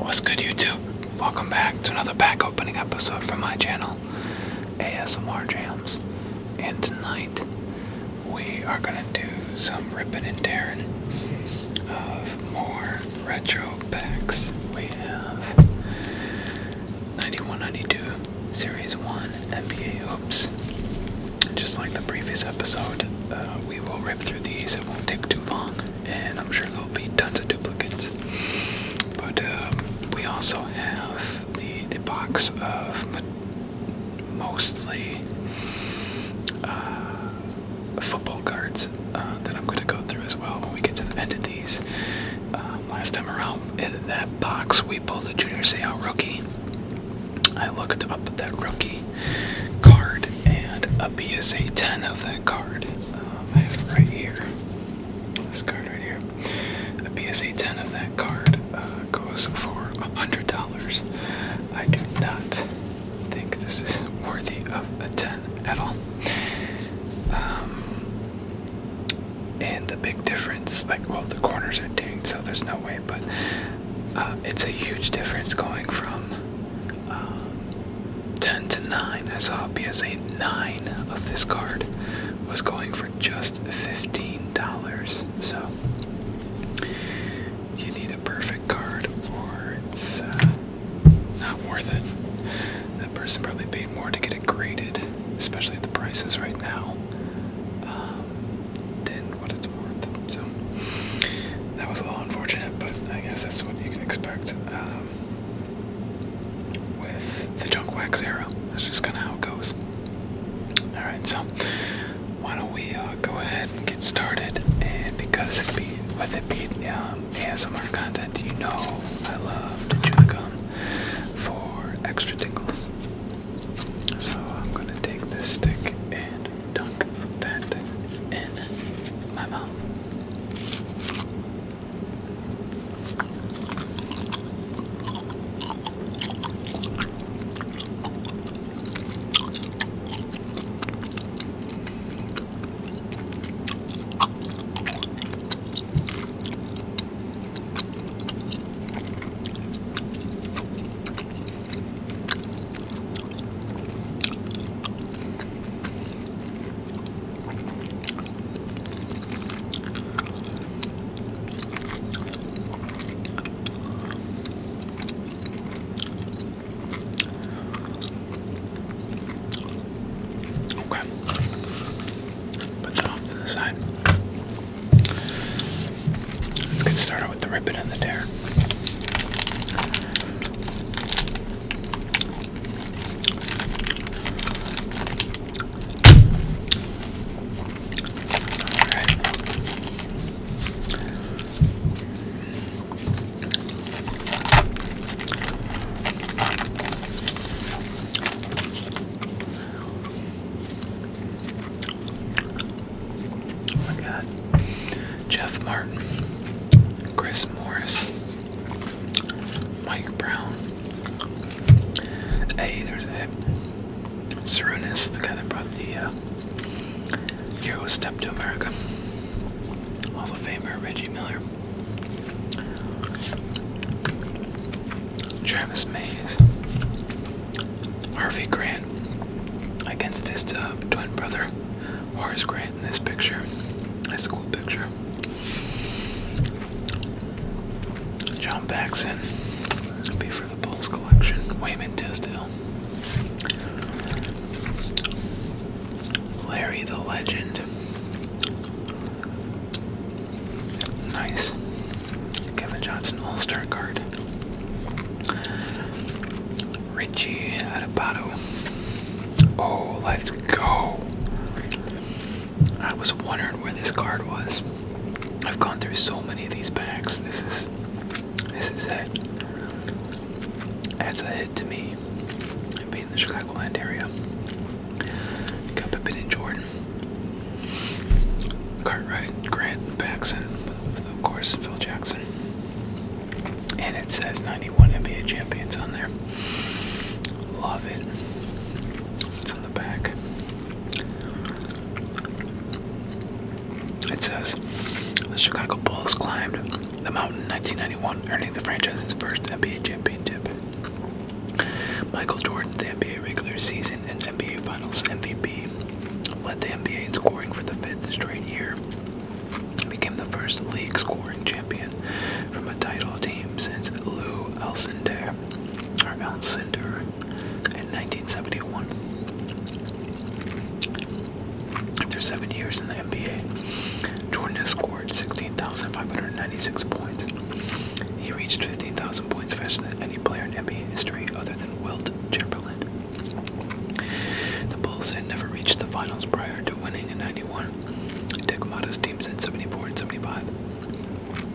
What's good, YouTube? Welcome back to another pack opening episode from my channel, ASMR Jams. And tonight, we are gonna do some ripping and tearing of more retro packs. We have 91-92 Series 1 NBA Hoops. Just like the previous episode, we will rip through these. It won't take too long, and I'm sure there'll be tons of duplicates. But we also have the box of mostly football cards that I'm going to go through as well when we get to the end of these. Last time around, in that box, we pulled a Junior Seau rookie. I looked up at that rookie card and a PSA 10 of that card. I have it right here. This card right here. A PSA 10 of that card goes for $100. I do not think this is worthy of a 10 at all. And the big difference, the corners are dinged, so there's no way, but it's a huge difference going from 10 to 9. I saw a PSA 9 of this card was going for just $15. So you need a perfect card or it's not worth it. That person probably paid more to get it graded, especially at the prices right now, than what it's worth. So that was a little unfortunate, but I guess that's what you can expect with the junk wax era. That's just kind of how it goes. Alright, so why don't we go ahead and get started, and because with it being ASMR content, you know I love to chew the gum for extra tingles. So I'm going to take this stick and dunk that in my mouth. Side. Let's get started with the ripping and the tear. Jeff Martin, Chris Morris, Mike Brown. Hey, there's a hit. Sarunas, the guy that brought the Euro Step to America. Hall of Famer Reggie Miller. Travis Mays. Harvey Grant against his twin brother, Horace Grant, in this picture. High school picture. John Baxon, be for the Bulls collection. Wayman Tisdale. Larry the Legend. Nice. Kevin Johnson All-Star card. Richie Adebayo. Oh, let's go. I was wondering where this card was. I've gone through so many of these packs. This is it. That's a hit to me. And being in the Chicagoland area. Got Pippen and Jordan. Cartwright, Grant, and Paxson. Of course, Phil Jackson. And it says 91 NBA champions on there. Love it. It's on the back. It says, the Chicago Bulls climbed the mountain in 1991, earning the franchise's first NBA championship. Michael Jordan, the NBA regular season and NBA Finals MVP, led the NBA in scoring for the fifth straight year, and became the first league scoring champion from a title team since Lou Alcindor in 1971. After 7 years in the NBA, Jordan has scored 16,596 points. He reached 15,000 points faster than any player in NBA history other than Wilt Chamberlain. The Bulls had never reached the finals prior to winning in 91. Dick Motta's teams in 74 and 75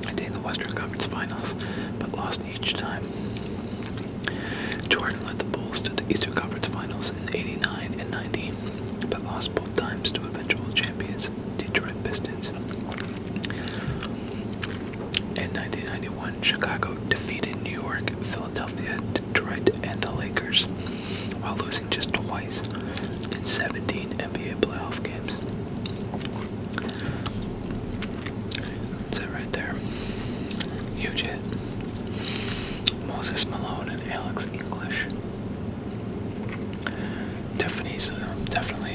attained the Western Conference Finals, but lost each time. Jordan led the Bulls to the Eastern Conference Finals in 89 and 90, but lost both times to eventual champions, Detroit Pistons. In 1991, Chicago defeated New York, Philadelphia, Detroit, and the Lakers, while losing just twice in 17 NBA playoff games. That's it right there. Huge hit. Moses Malone and Alex English. Definitely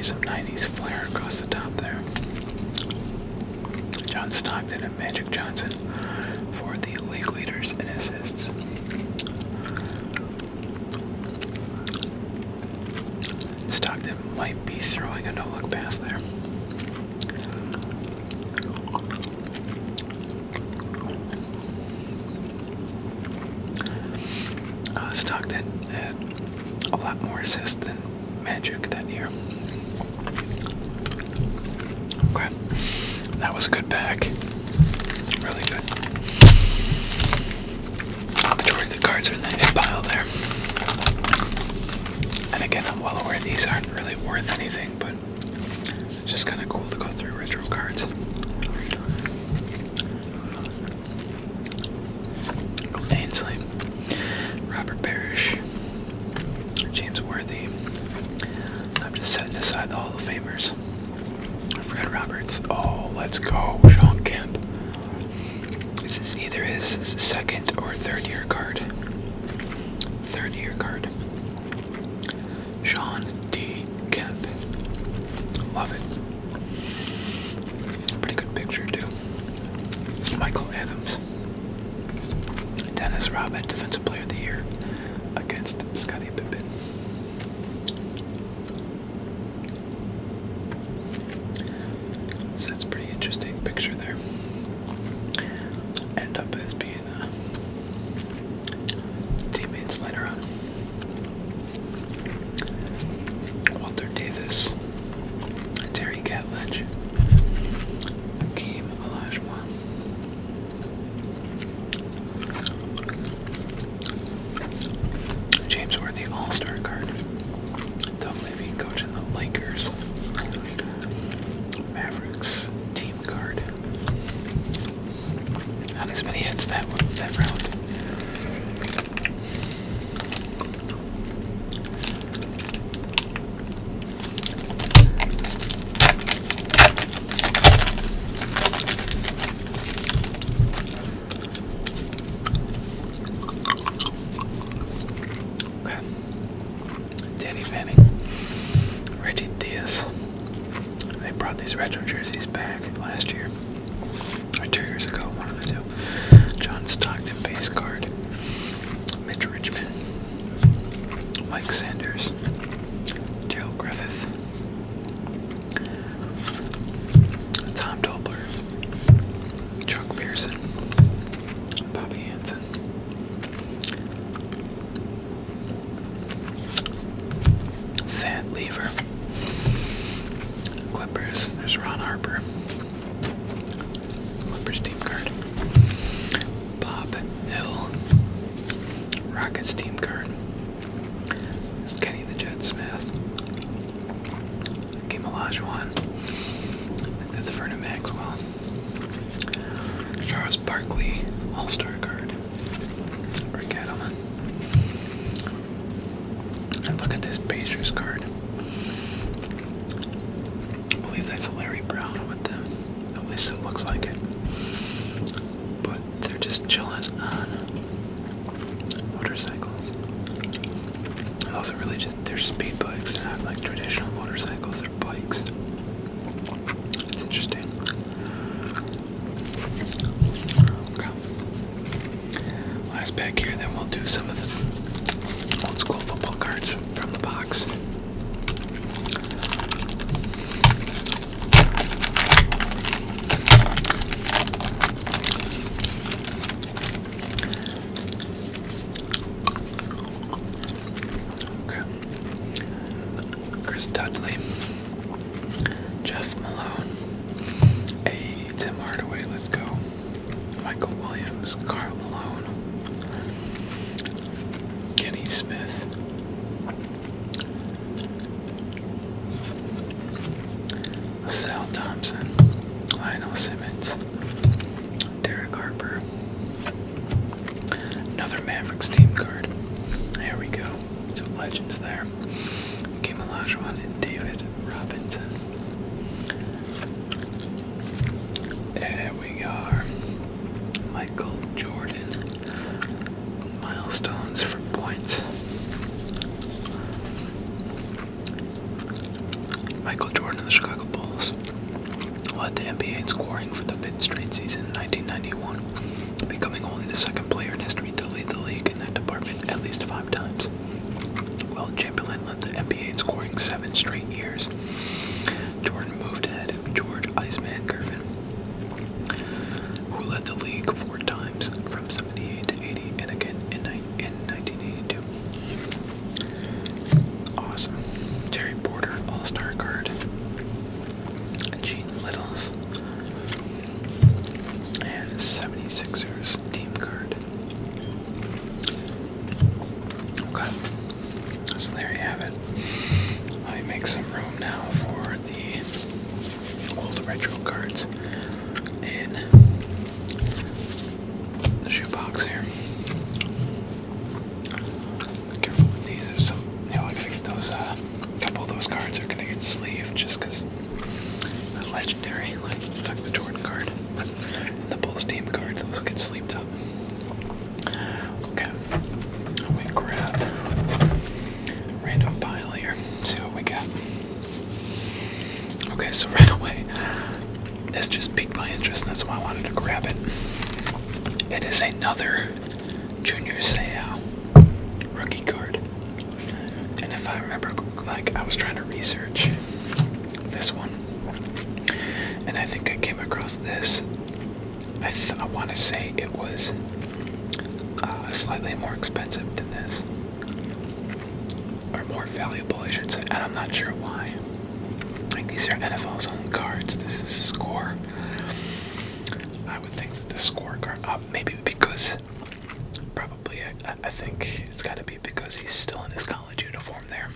some 90s flair across the top there. John Stockton and Magic Johnson for the league leaders in assists. Stockton might be throwing a no-look pass there. Stockton had a lot more assists than Magic that year. Okay, that was a good pack. Really good. Majority of the cards are in the hit pile there. And again, I'm well aware these aren't really worth anything, but it's just kind of cool to go through retro cards. Ainsley, Robert Parrish, James Worthy. I'm just setting aside the Hall of Famers. Fred Roberts. Oh, let's go. Sean Kemp. This is either his second or third year card. Third year card. Sean D. Kemp. Love it. Pretty good picture, too. Michael Adams. Dennis Rodman, Defensive Player of the Year against Scottie Pippen. So that's a pretty interesting picture there. End up as being teammates later on. Walter Davis, Terry Catlidge, Hakeem Olajuwon. James Worthy All-Star card. Tom Levy coaching the Lakers. Mavericks team card. Not as many hits that round. Reggie Diaz. They brought these retro jerseys back last year, or 2 years ago, one of the two. John Stockton base card. Mitch Richmond. Mike Sanders. Gerald Griffith. Tom Dobler. Chuck Pearson. Bobby Hansen. Thad Lever. Clippers. There's Ron Harper. Clippers team card. Bob Hill. Rockets team card. There's Kenny the Jet Smith. Hakeem Olajuwon. I think that's Vernon Maxwell. Charles Barkley All-Star card. Rick Adelman. And look at this Pacers card. I believe that's Larry Brown with them. At least it looks like it. But they're just chilling on motorcycles. speed bikes. They're not like traditional motorcycles, they're bikes. It's interesting. Okay. Last pack here, then we'll do some of the old school football cards from the box. Dudley, Jeff Malone, Tim Hardaway, let's go, Michael Williams, Carl Malone, Kenny Smith, Sal Thompson, Lionel Simmons, Derek Harper, another Mavericks team card. There we go, two legends there. Olajuwon and David Robinson. There we are. Michael Jordan. Milestones for points. Michael Jordan of the Chicago Bulls led the NBA in scoring for the 5th straight season in 1991, becoming only the second player in history to lead the league in that department at least 5 times. Will Chamberlain led the NBA in scoring 7 straight years. Jordan moved ahead of George Iceman Gervin, who led the league 4 times from 78 to 80 and again in 1982. Awesome. Terry Porter, All-Star card. Gene Littles. And 76ers team card. Okay. So there you have it. Let me make some room now for the old retro cards in the shoebox here. Be careful with these. There's some, I gotta get those, a couple of those cards are gonna get sleeved just because they're legendary, like the Jordan card. And the Bulls team cards, those get sleeved up. Okay. Let me grab random pile here, see what we got. Okay, so right away, this just piqued my interest, and that's why I wanted to grab it. It is another Junior Seau rookie card. And if I remember, like, I was trying to research this one, and I think I came across this. I want to say it was slightly more expensive than this. Or more valuable, I should say, and I'm not sure why. Like, these are NFL's own cards. This is Score. I would think that the Score card, maybe because, probably, I think it's got to be because he's still in his college uniform there.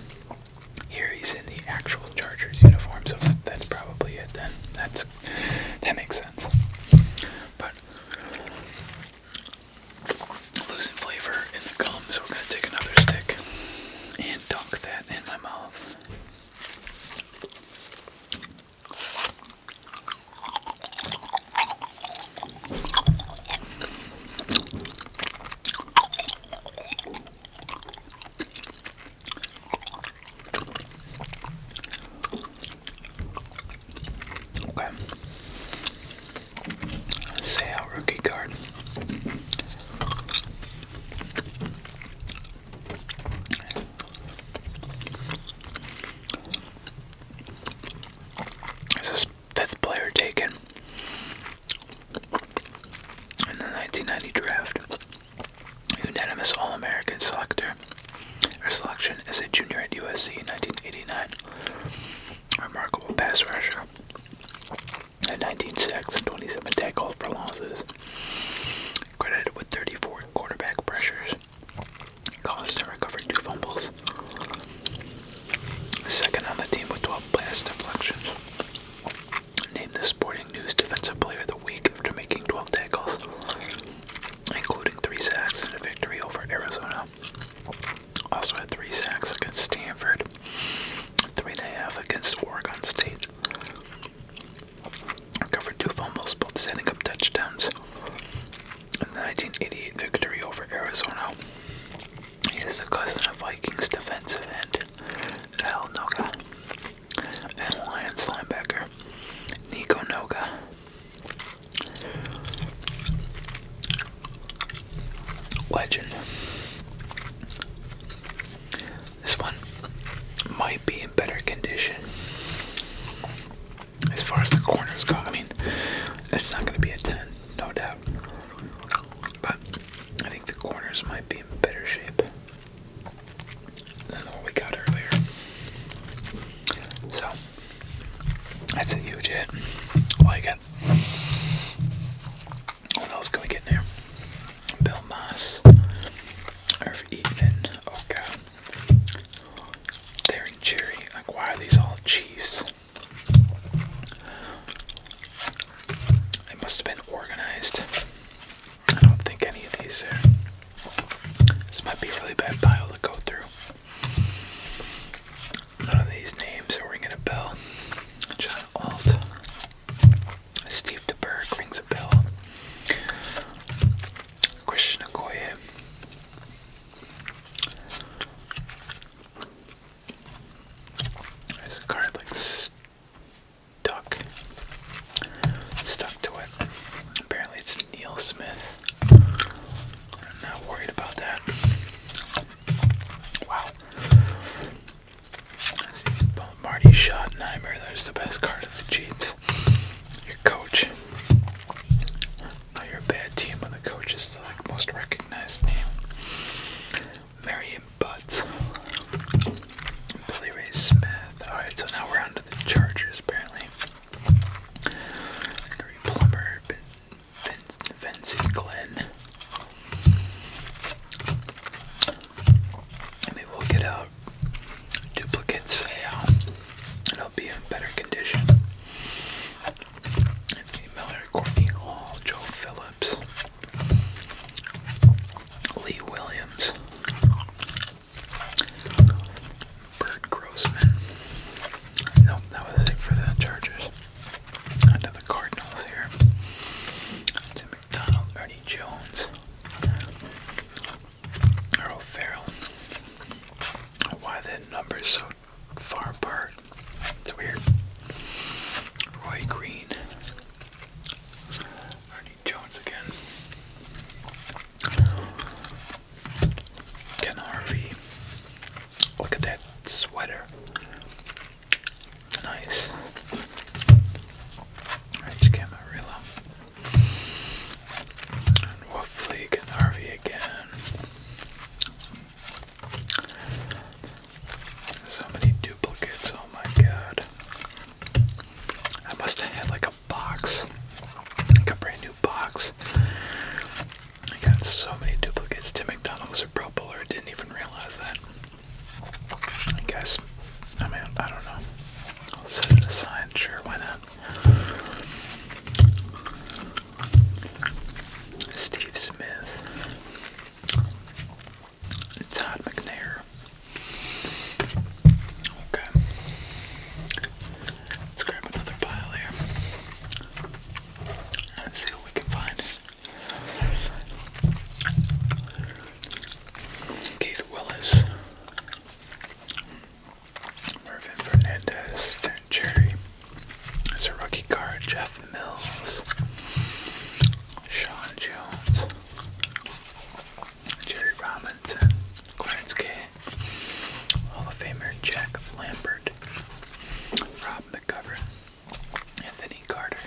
Here he's in the actual Chargers uniform, so that's probably it then. That makes sense. But losing flavor in the gum, so we're going to take another stick and dunk that in my mouth. Okay. Seau rookie card. This is 5th player taken in the 1990 draft. Unanimous All-American selector. Her selection as a junior at USC in 1989. Remarkable pass rusher. At 19 sacks and 27 tackles for losses. Credited with 34 quarterback pressures. Caused and recovered 2 fumbles. Second on the team with 12 pass deflections. Named the Sporting News Defensive Player of the Week after making 12 tackles, including 3 sacks in a victory over Arizona. Also had 3 sacks against Stanford, 3.5 against Oregon State. legend. This one might be in better condition as far as the corners go. I mean, it's not going to be a 10, no doubt. But I think the corners might be in better shape than the one we got earlier. So, that's a huge hit. I like it. What else can we get in there? Bill Moss. Irv Eaton. Oh, God. Tearing Cherry. Like, why are these all Chiefs? They must have been organized. I don't think any of these are. This might be a really bad pile to go through. None of these names are ringing a bell. John Alt. Steve DeBerg rings a bell. Christian Okoye. There's a card like stuck to it. Apparently it's Neil Smith. I'm not worried about that. Wow. Marty Schottenheimer, there's the best card of the Chiefs. Your coach. Now you're a bad team when the coach is the most recognized name. Marion Butts. Billy Ray Smith. Alright, so now we're on to the Chargers, apparently. Gary Plummer, Vince Glenn. Maybe we'll get a duplicate Sale. It'll be in better condition. Anthony Miller, Courtney Hall, Joe Phillips, Lee Williams, Bert Grossman. Nope, that was it for the Chargers. On to the Cardinals here. Tim McDonald, Ernie Jones, Earl Farrell. Why are the numbers so far apart? It's weird. Roy Green. Ernie Jones again. Ken Harvey. Look at that sweater. Nice. Rich Camarillo. And Wolfley, Ken Harvey again. So many duplicates, oh my god. I must have had like a box. Like a brand new box. I got so many duplicates. Tim McDonald was a Pro Bowler. I didn't even realize that. I guess. I mean, I don't know. I'll set it aside. Sure, why not? Steve Smith. Todd McNair. Okay. Let's grab another pile here. And see what we can find. Keith Willis. Mervyn Fernandez. Darren Cherry. That's a rookie card. Jeff Mills. Sean Jones. Jerry Robinson. Clarence K. Hall of Famer Jack Lambert. Rob McGovern. Anthony Carter.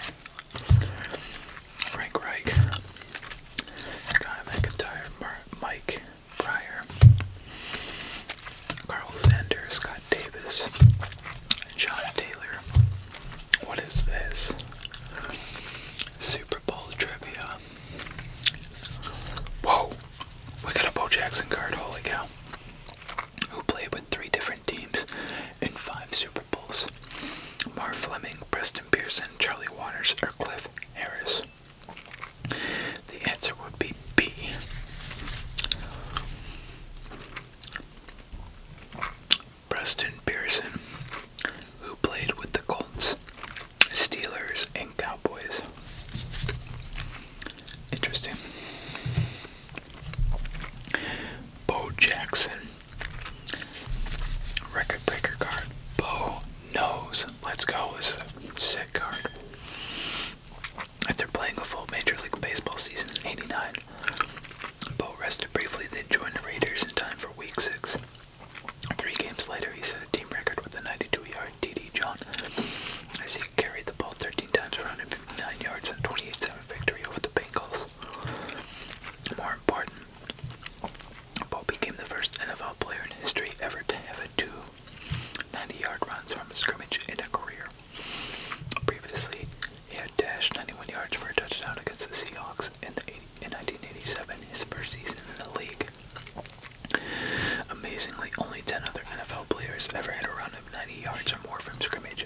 Frank Reich. Guy McIntyre. Mike Pryor. Carl Sander. Scott Davis. John Taylor. What is this? Super Bowl trivia. Whoa! We got a Bo Jackson card. Holy cow. Who played with 3 different teams in 5 Super Bowls? Marv Fleming, Preston Pearson, Charlie Waters, or Cliff Harris? The answer would be B. Preston Pearson, who played with the Colts, Steelers, and Cowboys. Interesting. Bo Jackson. Record breaker card. Bo knows. Let's go. This is a sick card. After playing a full Major League Baseball season in '89, Bo rested briefly Only 10 other NFL players ever had a run of 90 yards or more from scrimmage,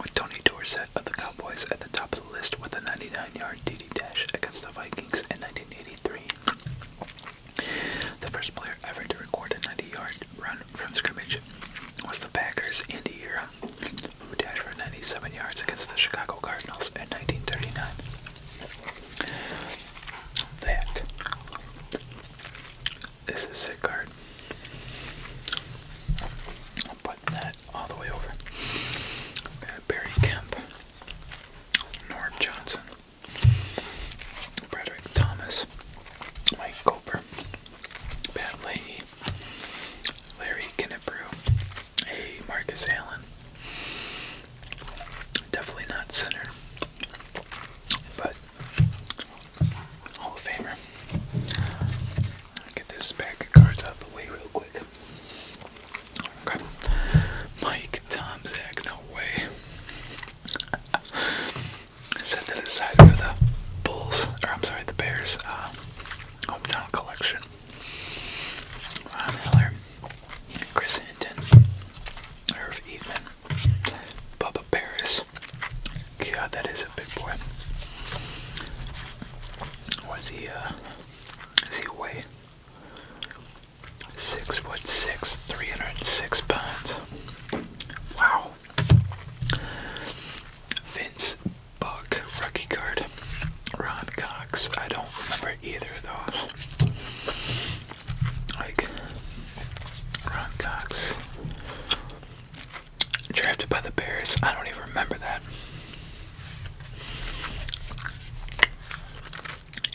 with Tony Dorsett of the Cowboys at the top of the list with a 99-yard TD dash against the Vikings in 1983. The first player ever to record a 90-yard run from scrimmage was the Packers' Andy Ura, who dashed for 97 yards against the Chicago Cardinals in 1939. That is a sick card. I'll put that all the way over. Got Barry Kemp, Norm Johnson, Frederick Thomas, Mike Cooper, Pat Leahy, Larry Kennebrew, Marcus Allen. Definitely not center, but Hall of Famer. Get this pack of cards out of the way real quick. Okay. Mike Tomczak, no way. Set that aside for the Bulls, or I'm sorry, the Bears hometown collection. Ron Miller, Chris Hinton, Irv Eatman, Bubba Paris. God, that is a big boy. What is he, does he weigh? 6'6", 306 pounds. Wow. Vince Buck, rookie card. Ron Cox, I don't remember either of those. Like, Ron Cox, drafted by the Bears, I don't even remember that.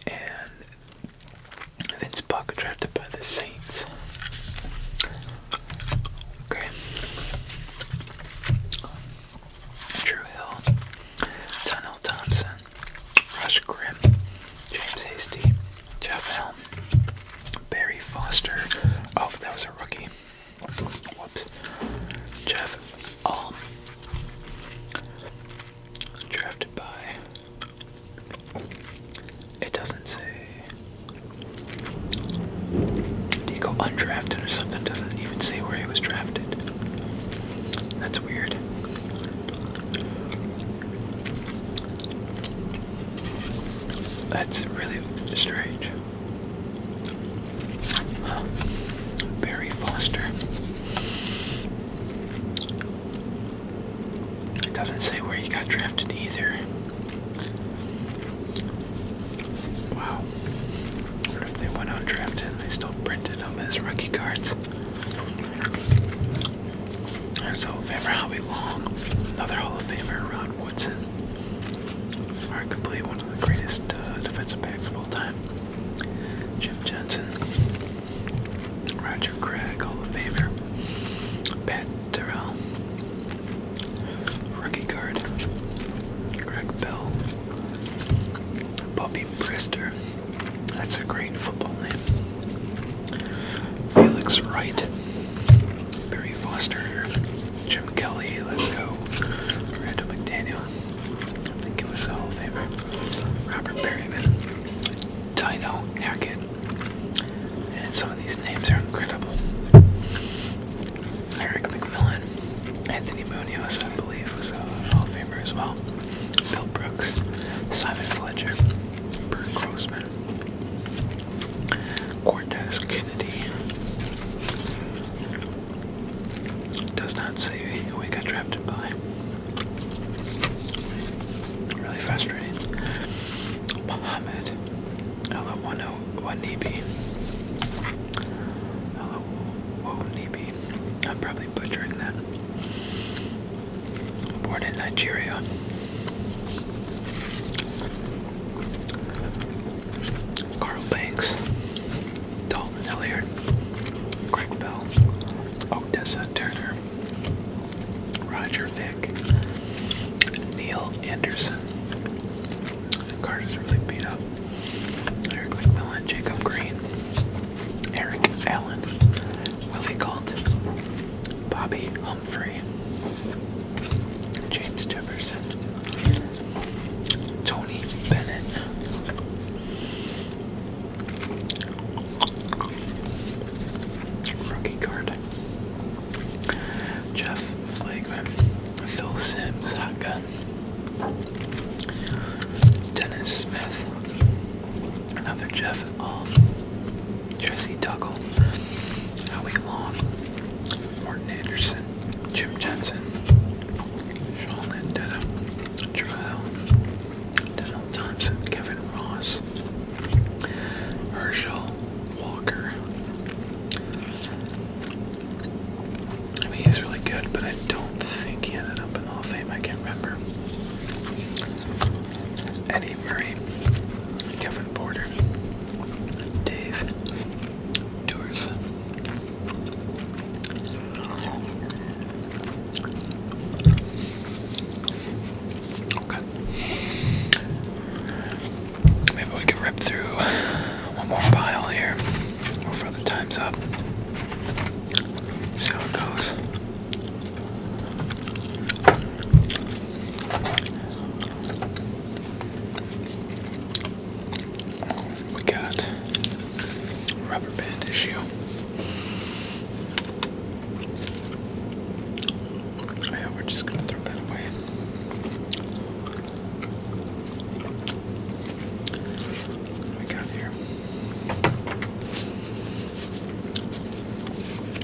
And Vince Buck, drafted by the Saints. Okay. Drew Hill, Donnell Thompson, Rush Grimm, James Hasty, Jeff Helm, Barry Foster. Oh, that was a rookie. Whoops. Jeff Alm, drafted by, it doesn't say, do you go undrafted or something? It doesn't even say where he was drafted. That's weird. That's really strange. Barry Foster. It doesn't say where he got drafted either. Wow. What if they went undrafted and they still printed them as rookie cards? There's Hall of Famer Howie Long. Another Hall of Famer, Ron Woodson. Arguably one of the greatest defensive backs of all time. Jim Jensen. Roger Craig, Hall of Famer. Pat Terrell. Rookie card. Greg Bell. Bobby Brister. That's a great football name. Felix Wright. Barry Foster. Jim Kelly, let's go. Randall McDaniel. I think it was a Hall of Famer. Robert Perryman. Dino Hackett. And some of these names are incredible. Eric McMillan. Anthony Munoz, I believe, was a Hall of Famer as well. Bill Brooks. Simon Fletcher. Bert Grossman. Cortez Kennedy. Does not say who he got drafted by. Really frustrating. Muhammad Wanibi. I'm probably butchering that. Born in Nigeria. Carl Banks. Dalton Hilliard. Greg Bell. Odessa Turner. Roger Vick. Neil Anderson. The card is really beat up. Eric McMillan, Jacob Green, Eric Allen, Willie Galt, Bobby Humphrey, James Jefferson, here before the time's up. See how it goes. We got rubber band issue. Yeah, we're just gonna throw that away. What do we got here?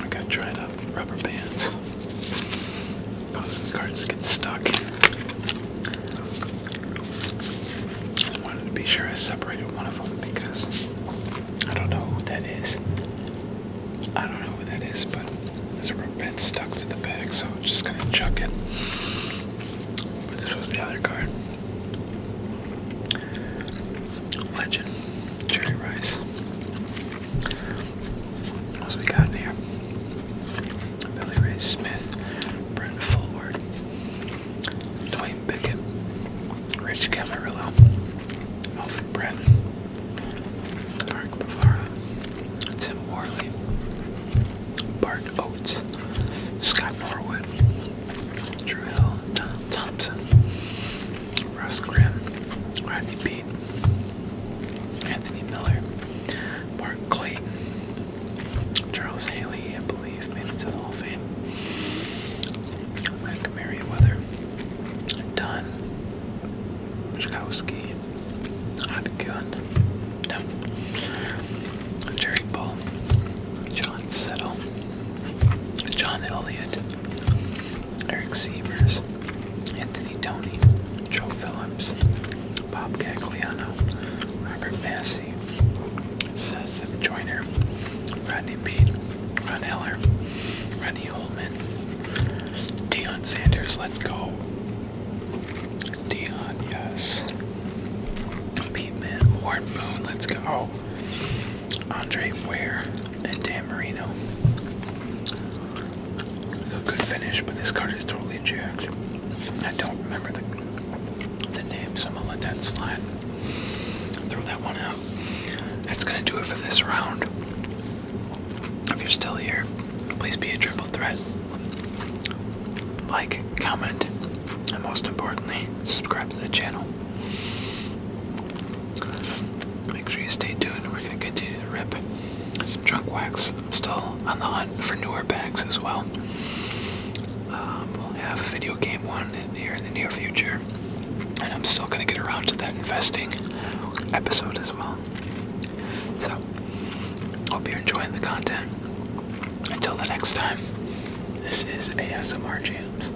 I got dried up rubber bands. Causing cards to get stuck. I wanted to be sure I separated one of them because I don't know who that is. I don't know who that is, but there's a rubber band stuck to the bag, so I'm just gonna chuck it. But this was the other card. Legend. Cherry Rice. What else we got in here? Billy Ray Smith. Brent Fullward. Dwayne Bickett. Rich Camarillo. Melvin Brett. Mark Bavara. Tim Worley. Bart Oates. Scott Norwood. Drew Hill. Donald Thompson. Russ Grimm. Rodney Beat. Anthony Miller. Mark Clayton. Charles Haley, I believe, made it to the Hall of Fame. Mike Merriweather. Don Mishkowski. Hot Gun. No. Jerry Bull. John Settle. John Elliott. Eric Sievers. Anthony Toney. Joe Phillips. Bob Gagliano. Robert Massey. Seth Joyner. Rodney Beat. Ron Heller. Rodney Holman. Deion Sanders, let's go. Deion, yes. Pete Man. Warren Moon, let's go. Andre Ware and Dan Marino. A good finish, but this card is totally jacked. I don't remember the name, so I'm gonna let that slide. Throw that one out. That's gonna do it for this round. If you're still here, please be a triple threat. Like, comment, and most importantly, subscribe to the channel. Make sure you stay tuned. We're going to continue to rip some junk wax. I'm still on the hunt for newer bags as well. We'll have video game one here in the near future. And I'm still going to get around to that investing episode as well. So, hope you're enjoying the content. Until the next time, this is ASMR Jams.